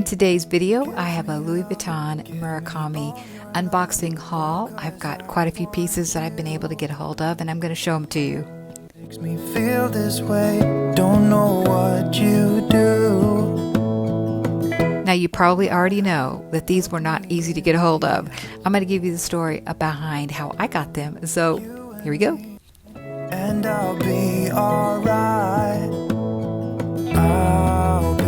In today's video, I have a Louis Vuitton Murakami unboxing haul. I've got quite a few pieces that I've been able to get a hold of, and I'm going to show them to you. Makes me feel this way, don't know what you do. Now, you probably already know that these were not easy to get a hold of. I'm going to give you the story behind how I got them. So, here we go. And I'll be alright. I'll be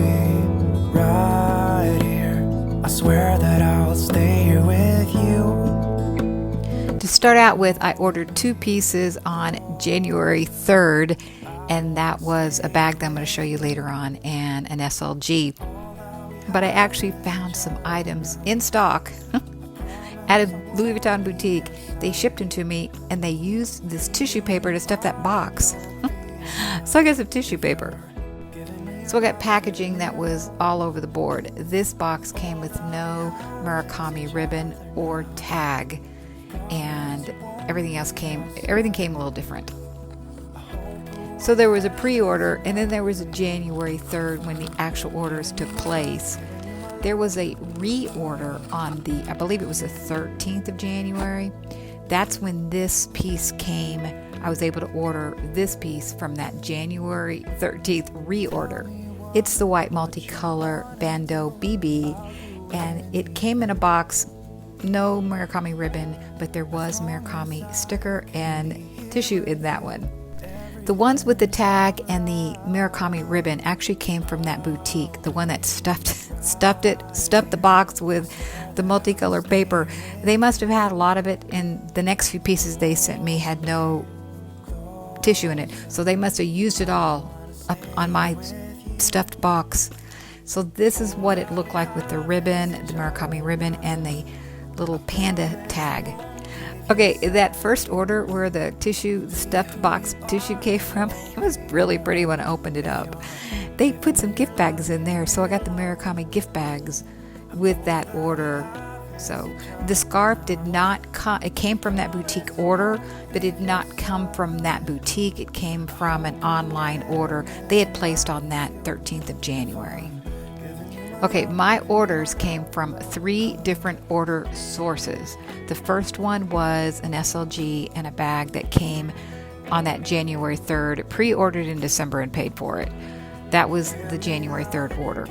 right here. I swear that I'll stay here with you. To start out with, I ordered two pieces on January 3rd, and that was a bag that I'm going to show you later on and an SLG. But I actually found some items in stock at a Louis Vuitton boutique. They shipped them to me, and they used this tissue paper to stuff that box. So I got some tissue paper. So I got packaging that was all over the board. This box came with no Murakami ribbon or tag, and everything came a little different. So there was a pre-order, and then there was a January 3rd when the actual orders took place. There was a reorder on I believe it was the 13th of January. That's when this piece came. I was able to order this piece from that January 13th reorder. It's the white multicolor Bandeau BB, and it came in a box, no Murakami ribbon, but there was Murakami sticker and tissue in that one. The ones with the tag and the Murakami ribbon actually came from that boutique, the one that stuffed the box with the multicolor paper. They must have had a lot of it, and the next few pieces they sent me had no tissue in it, so they must have used it all up on my stuffed box. So this is what it looked like with the ribbon, the Murakami ribbon, and the little panda tag. Okay, that first order where the stuffed box tissue came from, it was really pretty when I opened it up. They put some gift bags in there, so I got the Murakami gift bags with that order. So the scarf did not come, it came from that boutique order, but it did not come from that boutique. It came from an online order they had placed on that 13th of January. Okay, my orders came from 3 different order sources. The first one was an SLG and a bag that came on that January 3rd, pre-ordered in December and paid for it. That was the January 3rd order.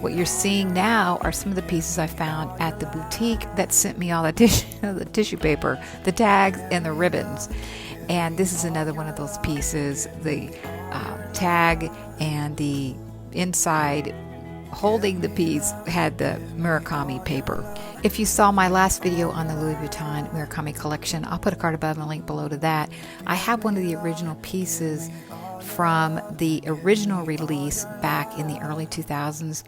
What you're seeing now are some of the pieces I found at the boutique that sent me all the tissue paper, the tags, and the ribbons. And this is another one of those pieces, the tag and the inside holding the piece had the Murakami paper. If you saw my last video on the Louis Vuitton Murakami collection, I'll put a card above and a link below to that. I have one of the original pieces from the original release back in the early 2000s.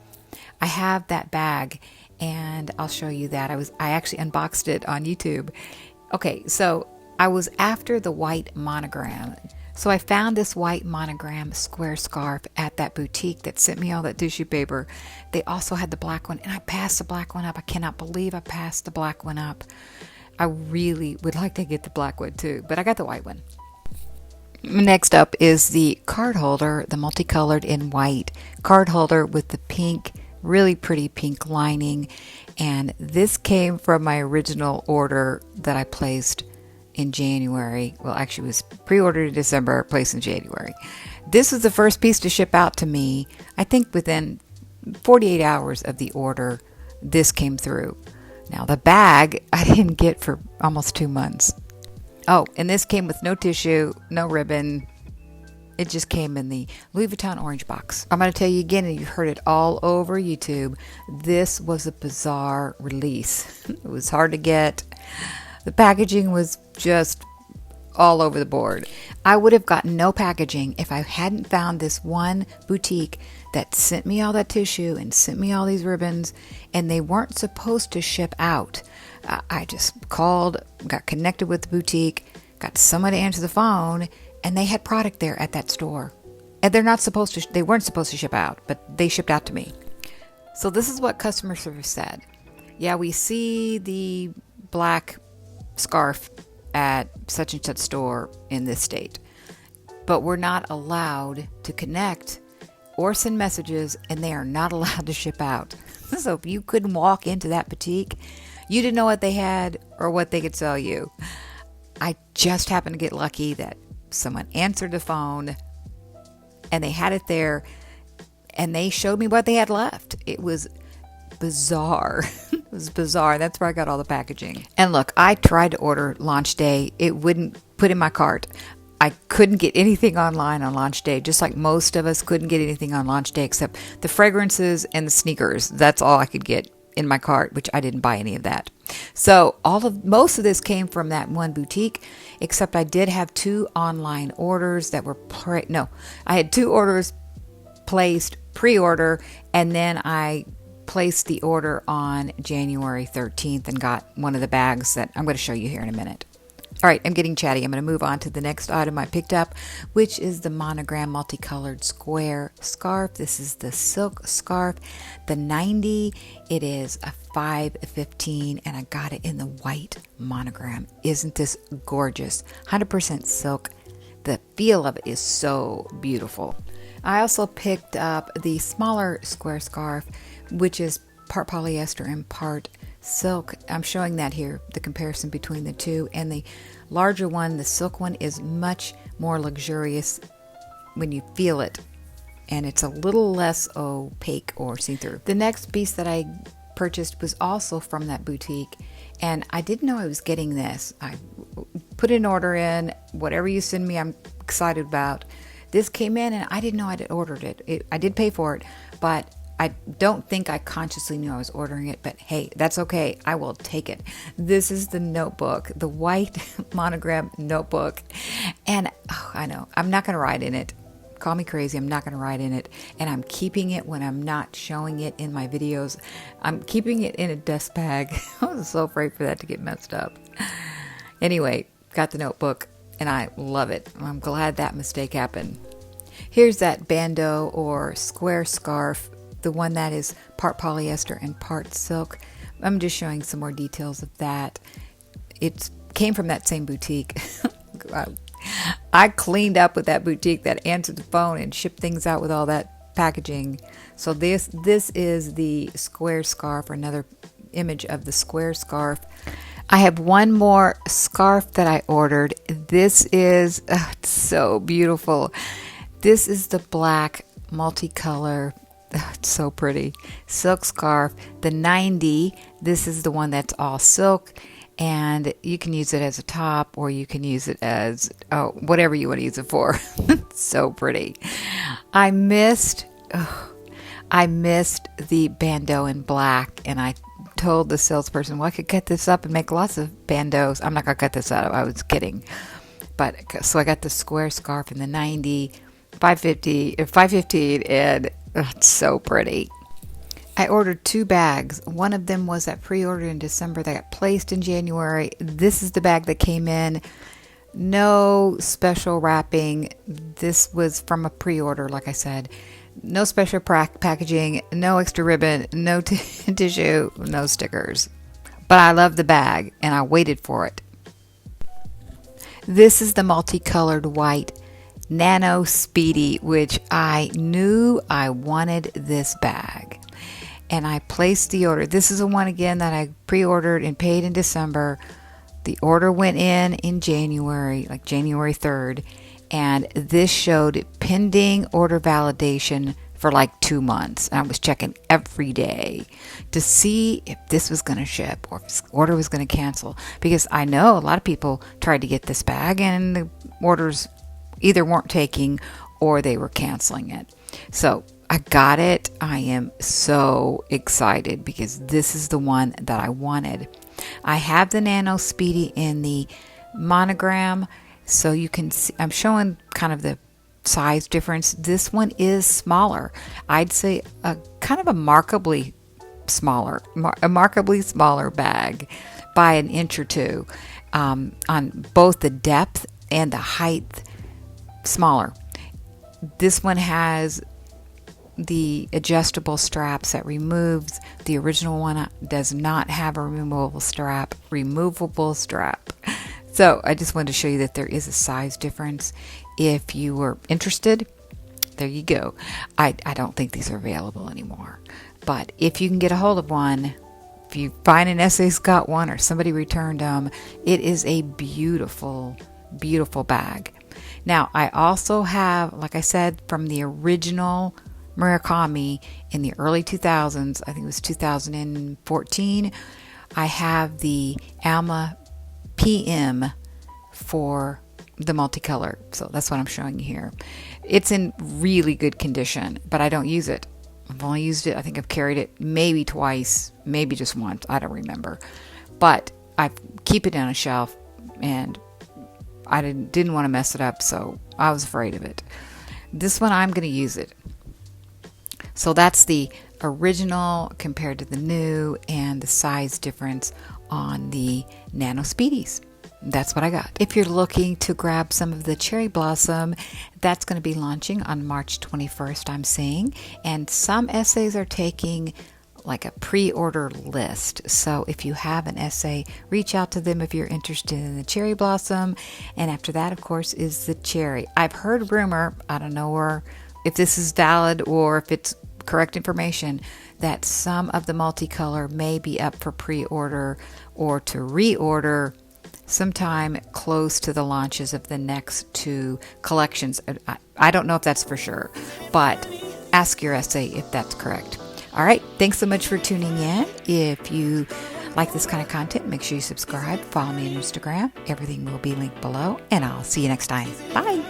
I have that bag, and I'll show you that. I actually unboxed it on YouTube. Okay, so I was after the white monogram. So I found this white monogram square scarf at that boutique that sent me all that tissue paper. They also had the black one, and I passed the black one up. I cannot believe I passed the black one up. I really would like to get the black one too, but I got the white one. Next up is the card holder, the multicolored in white card holder with the pink, really pretty pink lining. And this came from my original order that I placed in January. Well, actually it was pre-ordered in December, placed in January. This was the first piece to ship out to me. I think within 48 hours of the order, this came through. Now the bag I didn't get for almost 2 months. Oh, and this came with no tissue, no ribbon. It just came in the Louis Vuitton orange box. I'm going to tell you again, and you've heard it all over YouTube, this was a bizarre release. It was hard to get. The packaging was just all over the board. I would have gotten no packaging if I hadn't found this one boutique that sent me all that tissue and sent me all these ribbons, and they weren't supposed to ship out. I just called, got connected with the boutique, got someone to answer the phone, and they had product there at that store. And they weren't supposed to ship out, but they shipped out to me. So this is what customer service said. Yeah, we see the black scarf at such and such store in this state, but we're not allowed to connect or send messages, and they are not allowed to ship out. So if you couldn't walk into that boutique, you didn't know what they had or what they could sell you. I just happened to get lucky that someone answered the phone and they had it there and they showed me what they had left. It was bizarre. It was bizarre. That's where I got all the packaging. And look, I tried to order launch day. It wouldn't put in my cart. I couldn't get anything online on launch day, just like most of us couldn't get anything on launch day except the fragrances and the sneakers. That's all I could get in my cart, which I didn't buy any of that. So most of this came from that one boutique, except I did have 2 online orders that were I had 2 orders placed pre-order, and then I placed the order on January 13th and got one of the bags that I'm going to show you here in a minute. All right, I'm getting chatty. I'm going to move on to the next item I picked up, which is the Monogram multicolored square scarf. This is the silk scarf, the 90. It is a 515, and I got it in the white monogram. Isn't this gorgeous? 100% silk. The feel of it is so beautiful. I also picked up the smaller square scarf, which is part polyester and part silk. I'm showing that here, the comparison between the two. And the larger one, the silk one, is much more luxurious when you feel it, and it's a little less opaque or see-through. The next piece that I purchased was also from that boutique, and I didn't know I was getting this. I put an order in. Whatever you send me, I'm excited about. This came in, and I didn't know I'd ordered it. I did pay for it, but I don't think I consciously knew I was ordering it, but hey, that's okay. I will take it. This is the notebook, the white monogram notebook. And I know, I'm not going to write in it. Call me crazy, I'm not going to write in it. And I'm keeping it when I'm not showing it in my videos. I'm keeping it in a dust bag. I was so afraid for that to get messed up. Anyway, got the notebook, and I love it. I'm glad that mistake happened. Here's that bandeau or square scarf, the one that is part polyester and part silk. I'm just showing some more details of that. It came from that same boutique. I cleaned up with that boutique that answered the phone and shipped things out with all that packaging. So this is the square scarf, or another image of the square scarf. I have one more scarf that I ordered. This is it's so beautiful. This is the black multicolor. It's so pretty. Silk scarf. The 90. This is the one that's all silk. And you can use it as a top, or you can use it as whatever you want to use it for. So pretty. I missed the bandeau in black, and I told the salesperson, well, I could cut this up and make lots of bandeaus. I'm not going to cut this out. I was kidding. But so I got the square scarf in the 90, 515, and it's so pretty. I ordered 2 bags. One of them was that pre-order in December that got placed in January. This is the bag that came in. No special wrapping. This was from a pre-order, like I said. No special packaging, no extra ribbon, no tissue, no stickers. But I love the bag, and I waited for it. This is the multicolored white Nano Speedy, which I knew I wanted this bag. And I placed the order. This is the one again that I pre-ordered and paid in December. The order went in January, like January 3rd. And this showed pending order validation for like 2 months. And I was checking every day to see if this was going to ship or if this order was going to cancel. Because I know a lot of people tried to get this bag and the orders either weren't taking or they were canceling it. So I got it. I am so excited because this is the one that I wanted. I have the Nano Speedy in the monogram, so you can see, I'm showing kind of the size difference. This one is smaller. I'd say a kind of a markedly smaller bag by an inch or two, on both the depth and the height. Smaller. This one has the adjustable straps that removes. The original one does not have a removable strap. So I just wanted to show you that there is a size difference. If you were interested, there you go. I don't think these are available anymore. But if you can get a hold of one, if you find an essay's got one or somebody returned them, it is a beautiful, beautiful bag. Now, I also have, like I said, from the original Murakami in the early 2000s, I think it was 2014, I have the Alma PM for the multicolor. So that's what I'm showing you here. It's in really good condition, but I don't use it. I've only used it, I think I've carried it maybe twice, maybe just once, I don't remember. But I keep it on a shelf, and I didn't want to mess it up, so I was afraid of it. This one, I'm going to use it. So that's the original compared to the new, and the size difference on the nano speedies. That's what I got. If you're looking to grab some of the cherry blossom, that's going to be launching on March 21st, I'm seeing. And some essays are taking like a pre-order list. So if you have an essay, reach out to them if you're interested in the cherry blossom. And after that, of course, is the cherry. I've heard rumor, I don't know if this is valid or if it's correct information, that some of the multicolor may be up for pre-order or to reorder sometime close to the launches of the next two collections. I don't know if that's for sure, but ask your essay if that's correct. All right, thanks so much for tuning in. If you like this kind of content, make sure you subscribe, follow me on Instagram. Everything will be linked below, and I'll see you next time. Bye.